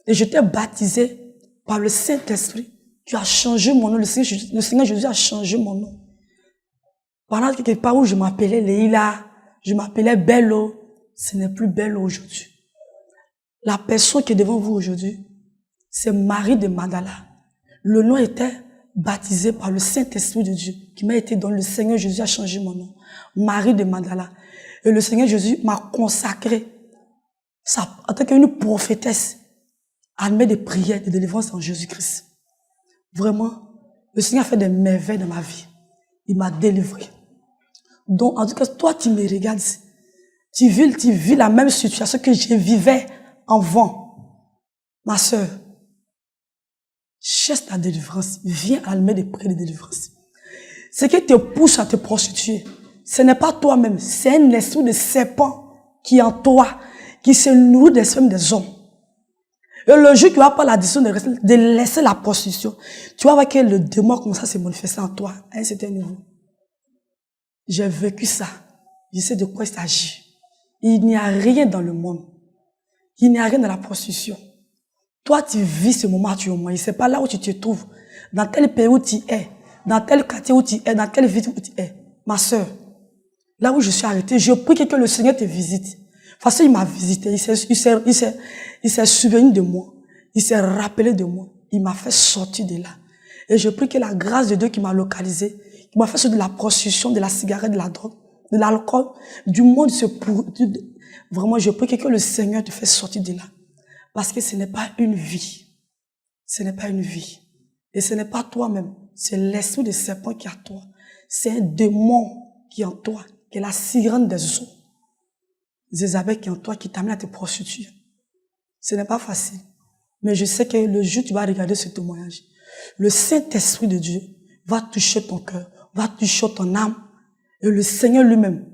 Et j'étais baptisé par le Saint-Esprit qui a changé mon nom. Le Seigneur Jésus a changé mon nom. Pendant quelque part où je m'appelais Leïla, je m'appelais Bello, ce n'est plus Bello aujourd'hui. La personne qui est devant vous aujourd'hui, c'est Marie de Magdala. Le nom était baptisé par le Saint-Esprit de Dieu qui m'a été donné. Le Seigneur Jésus a changé mon nom. Marie de Magdala. Et le Seigneur Jésus m'a consacré en tant qu'une prophétesse à mettre des prières de délivrance en Jésus-Christ. Vraiment, le Seigneur a fait des merveilles dans ma vie. Il m'a délivré. Donc, en tout cas, toi, tu me regardes. Tu vis la même situation que je vivais avant. Ma sœur, cherche ta délivrance. Viens à la main des prières de délivrance. Ce qui te pousse à te prostituer, ce n'est pas toi-même. C'est un esprit de serpent qui est en toi, qui se nourrit des femmes des hommes. Et le jour que tu vas pas la décision de laisser la prostitution, tu vas voir que le démon commence à se manifester en toi à un certain niveau. J'ai vécu ça. Je sais de quoi il s'agit. Il n'y a rien dans le monde. Il n'y a rien dans la prostitution. Toi, tu vis ce moment actuellement. Ce n'est pas là où tu te trouves. Dans tel pays où tu es. Dans tel quartier où tu es. Dans telle ville où tu es. Ma sœur, là où je suis arrêtée, je prie que le Seigneur te visite. Parce qu'il m'a visité. Il s'est souvenu de moi. Il s'est rappelé de moi. Il m'a fait sortir de là. Et je prie que la grâce de Dieu qui m'a localisé, qui m'a fait sortir de la prostitution, de la cigarette, de la drogue, de l'alcool, du monde vraiment, je prie que le Seigneur te fait sortir de là. Parce que ce n'est pas une vie. Ce n'est pas une vie. Et ce n'est pas toi-même. C'est l'esprit de serpent qui est en toi. C'est un démon qui est en toi. Qui est la sirène des eaux. Jézabel qui est en toi, qui t'amène à te prostituer. Ce n'est pas facile. Mais je sais que le jour où tu vas regarder ce témoignage, le Saint-Esprit de Dieu va toucher ton cœur, va toucher ton âme. Et le Seigneur lui-même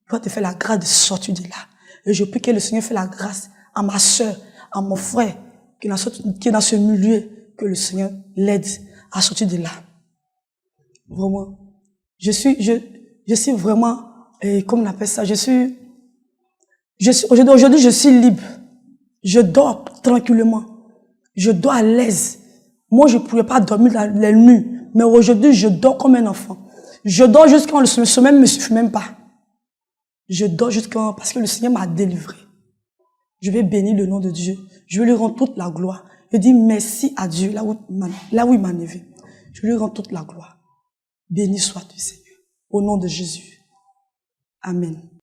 va te faire la grâce de sortir de là. Et je prie que le Seigneur fait la grâce à ma soeur, à mon frère, qui est dans ce milieu, que le Seigneur l'aide à sortir de là. Vraiment. Je suis vraiment, comment on appelle ça, aujourd'hui, je suis libre. Je dors tranquillement. Je dors à l'aise. Moi, je ne pouvais pas dormir dans les nuits. Mais aujourd'hui, je dors comme un enfant. Je dors jusqu'à quand le sommeil ne me suffit même pas. Je dors parce que le Seigneur m'a délivré. Je vais bénir le nom de Dieu. Je vais lui rendre toute la gloire. Je dis merci à Dieu là où il m'a élevé. Je lui rends toute la gloire. Béni soit-tu, Seigneur. Au nom de Jésus. Amen.